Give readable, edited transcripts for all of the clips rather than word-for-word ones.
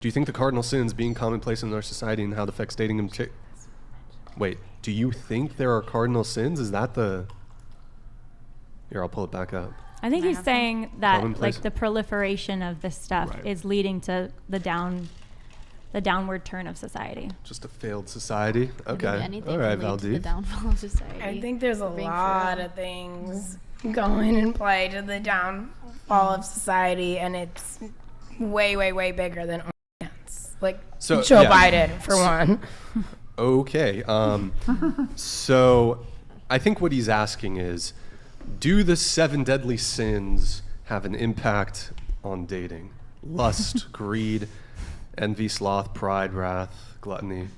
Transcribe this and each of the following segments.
Do you think the cardinal sins being commonplace in our society and how it affects dating and Wait, do you think there are cardinal sins? Is that the... Here, I'll pull it back up. I think he's saying that Commonplace. like the proliferation of this stuff is leading to the downward turn of society. Just a failed society? Okay. Anything All right, can lead to the Valdeep. downfall of society. I think there's a lot of things going in play to the downfall of society, and it's way, way, way bigger than OnlyFans. Like So, Joe yeah. Biden, for one. Okay. So I think what he's asking is, do the 7 deadly sins have an impact on dating? Lust, greed, envy, sloth, pride, wrath, gluttony.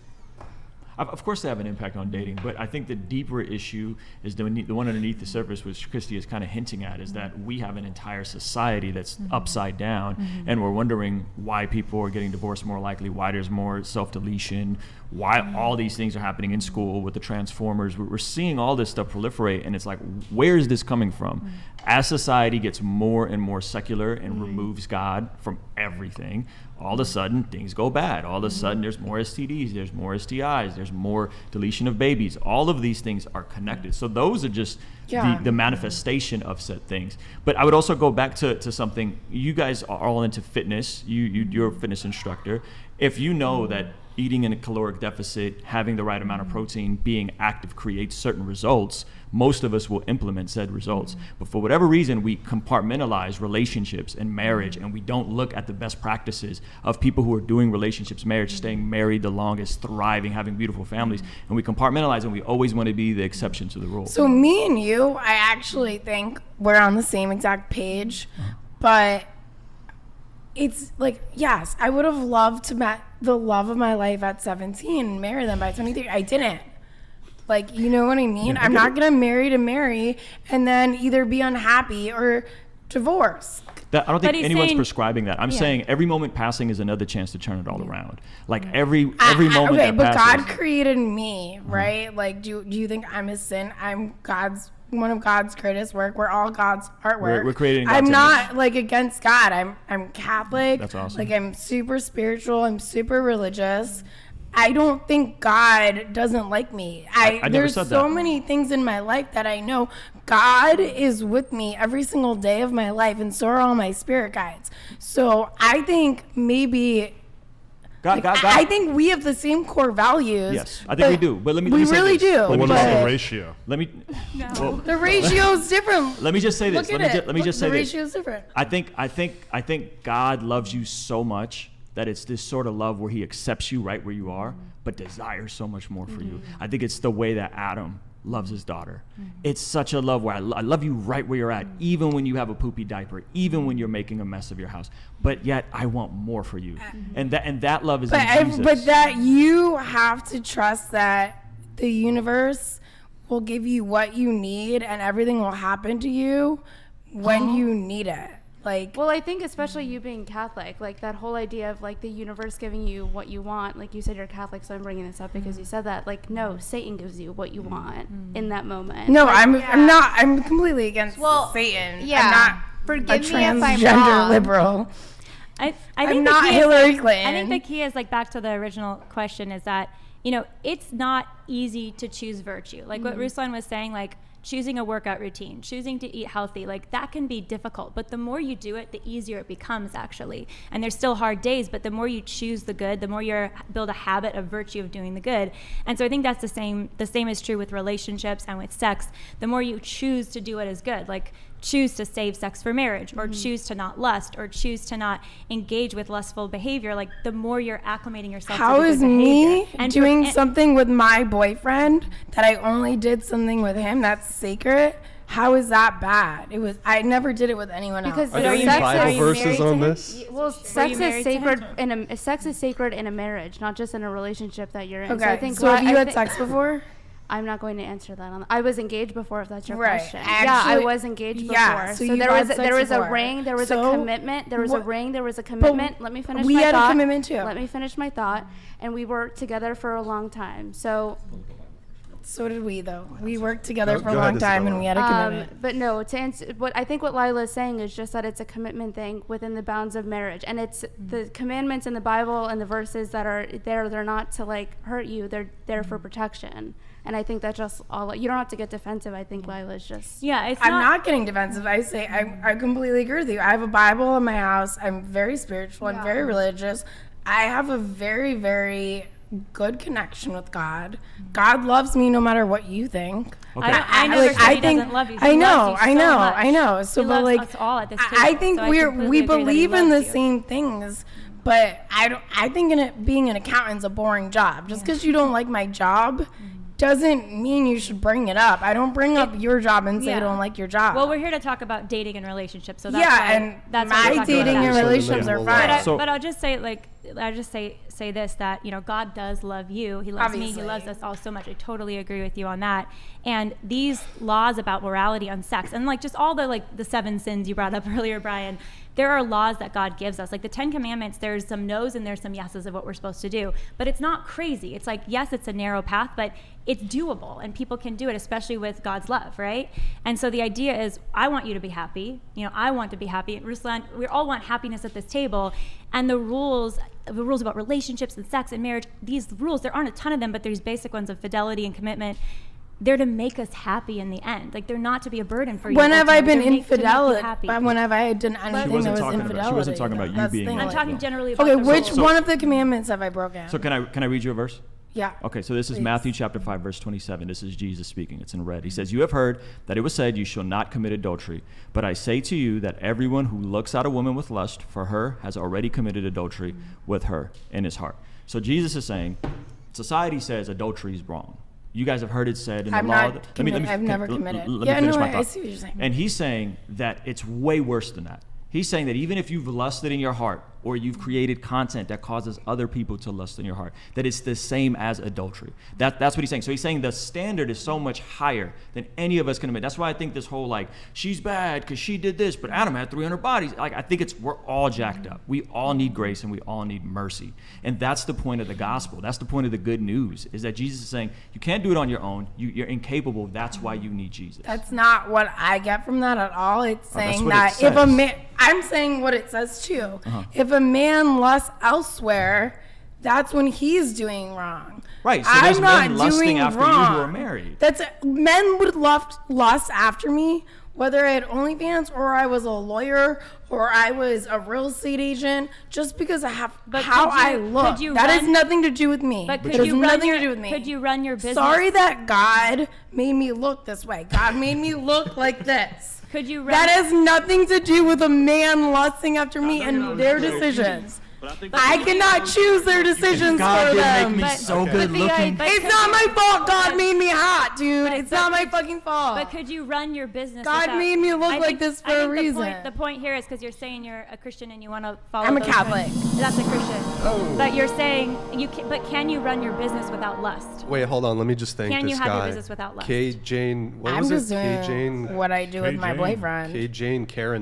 Of course they have an impact on dating, but I think the deeper issue is the one underneath the surface, which Christy is kind of hinting at, is that we have an entire society that's upside down, and we're wondering why people are getting divorced more likely, why there's more self-deletion, why all these things are happening in school with the transformers. We're seeing all this stuff proliferate, and it's like, where is this coming from? As society gets more and more secular and removes God from everything, all of a sudden things go bad. All of a sudden there's more STDs, there's more STIs, there's more deletion of babies. All of these things are connected. So those are just the manifestation of said things. But I would also go back to something. You guys are all into fitness. You're a fitness instructor. If you know that eating in a caloric deficit, having the right amount of protein, being active creates certain results, most of us will implement said results. But for whatever reason, we compartmentalize relationships and marriage, and we don't look at the best practices of people who are doing relationships, marriage, staying married the longest, thriving, having beautiful families. And we compartmentalize, and we always want to be the exception to the rule. So me and you, I actually think we're on the same exact page, but it's like, yes, I would have loved to meet the love of my life at 17 and marry them by 23. I didn't. Like, you know what I mean? I'm not going to marry and then either be unhappy or divorce. I don't think anyone's prescribing that. I'm saying every moment passing is another chance to turn it all around. Like every moment okay, that but passes. God created me, right? Like, do you think I'm a sin? I'm one of God's greatest work. We're all God's artwork. We're creating God's I'm not image. like against God. I'm Catholic. That's awesome. Like, I'm super spiritual. I'm super religious. I don't think God doesn't like me. I never there's said so that. many things in my life that I know God is with me every single day of my life, and so are all my spirit guides. So I think maybe I think we have the same core values. Yes, I think we do. But let me we say really this. do. But what but about the ratio? Let me. Well, the ratio is different. let me just say this. Look at it. Let me just say the this. ratio is different. I think God loves you so much that it's this sort of love where he accepts you right where you are, but desires so much more for you. I think it's the way that Adam loves his daughter. It's such a love where I love you right where you're at, even when you have a poopy diaper, even when you're making a mess of your house, but yet I want more for you. And that love is in Jesus. But that you have to trust that the universe will give you what you need and everything will happen to you when you need it. Like, Well, I think especially you being Catholic, like that whole idea of like the universe giving you what you want. Like you said, you're Catholic, so I'm bringing this up because you said that. Like, no, Satan gives you what you want in that moment. no, Like, I'm not. I'm completely against Satan. yeah. I'm not Forgive a me if I'm transgender wrong. liberal. I I'm think not the key Hillary is, Clinton. I think the key is, like, back to the original question, is that, you know, it's not easy to choose virtue. Like what Ruslan was saying, like choosing a workout routine, choosing to eat healthy, like that can be difficult. But the more you do it, the easier it becomes, actually. And there's still hard days, but the more you choose the good, the more you build a habit of virtue of doing the good. And so I think that's the same is true with relationships and with sex. The more you choose to do what is good, like choose to save sex for marriage, or choose to not lust, or choose to not engage with lustful behavior, like the more you're acclimating yourself How to the is good behavior. me doing something with my boyfriend that I only did something with him that's sacred? How is that bad? I never did it with anyone else. Because Are there any sex Bible is verses on married to this? him. Well, sex is sacred sex is sacred in a marriage, not just in a relationship that you're in. Okay, So I think so have you had sex before? I'm not going to answer that. I was engaged before, if that's your Right. question. Actually, yeah, I was engaged before. yeah, so so you've there had was sex a before. ring, there was So a commitment, there was a ring, there was a commitment. Let me finish we my had thought. a commitment too. Let me finish my thought. And we were together for a long time. So So did we, though. We worked together Go for a ahead, long time, and Isabella. we had a commitment. But no, to answer I think what Lila is saying is just that it's a commitment thing within the bounds of marriage, and it's the commandments in the Bible and the verses that are there. They're not to like hurt you. They're there for protection. And I think that's just all. You don't have to get defensive. I think Lila's just. Yeah, it's I'm not getting defensive. I say I completely agree with you. I have a Bible in my house. I'm very spiritual. I'm very religious. I have a very, very good connection with God. God loves me no matter what you think. Okay. I never said he doesn't love you. He loves you so much. I know. So, He but loves like, us all at this table, I think so I we completely agree that he believe in the loves you. same things. But I think being an accountant's a boring job. Just because you don't like my job doesn't mean you should bring it up. I don't bring up your job and say I don't like your job. Well, we're here to talk about dating and relationships, so that's yeah, why, and that's why we're my talking dating about and that. relationships are But fine. So- But I'll just say, say this, that, God does love you. He loves me. Obviously. He loves us all so much. I totally agree with you on that. And these laws about morality on sex, and just all the 7 sins you brought up earlier, Brian, there are laws that God gives us. Like the 10 Commandments, there's some no's and there's some yeses of what we're supposed to do. But it's not crazy. It's yes, it's a narrow path, but it's doable and people can do it, especially with God's love, right? And so the idea is, I want you to be happy. I want to be happy. Ruslan, we all want happiness at this table. And the rules about relationships and sex and marriage, these rules, there aren't a ton of them, but there's basic ones of fidelity and commitment. They're to make us happy in the end. They're not to be a burden for you. When have I ultimately. been They're to make you infidelity? happy. When have I done anything that was infidelity? She wasn't talking about you That's the being. thing, I'm like- talking generally about Okay, the which rules. one of the commandments have I broken? So can I read you a verse? Yeah. Okay, so this is Please. Matthew chapter 5, verse 27. This is Jesus speaking. It's in red. He says, "You have heard that it was said, 'You shall not commit adultery.' But I say to you that everyone who looks at a woman with lust for her has already committed adultery with her in his heart." So Jesus is saying, society says adultery is wrong. You guys have heard it said in the I've law. not committed- I've never committed. Let Yeah, me finish no, my I thought. see what you're saying. And he's saying that it's way worse than that. He's saying that even if you've lusted in your heart, or you've created content that causes other people to lust in your heart, that it's the same as adultery. That's what he's saying. So he's saying the standard is so much higher than any of us can admit. That's why I think this whole she's bad because she did this, but Adam had 300 bodies. I think we're all jacked up. We all need grace and we all need mercy. And that's the point of the gospel. That's the point of the good news, is that Jesus is saying you can't do it on your own. You're incapable. That's why you need Jesus. That's not what I get from that at all. It's Oh, that's saying what that it if a says. man, I'm saying what it says too. If a man lusts elsewhere, that's when he's doing wrong. Right, so I'm there's not men lusting doing after you wrong. who are married. Men would lust after me, whether I had OnlyFans or I was a lawyer or I was a real estate agent, just because I have But how could you- I look. could you That has run- nothing to do with me. But It could has you run nothing your to do with me. Could you run your business? Sorry that God made me look this way. God made me look like this. Could you run? That has nothing to do with a man lusting after me and their decisions. I cannot choose their decisions God for did them. make me so good looking. It's not my fault God made me hot, dude. It's not my fucking fault. But could you run your business? God without- made me look I like think- this for I a think reason. The point here is because you're saying you're a Christian and you want to follow. I'm a those Catholic. rules. That's a Christian. Oh. But you're saying you can. But can you run your business without lust? Wait, hold on. Let me just thank Can this you have your guy. business without lust? K. Jane. What I'm was just it? K. doing Jane. what I do with my Jane. boyfriend. K. Jane Karen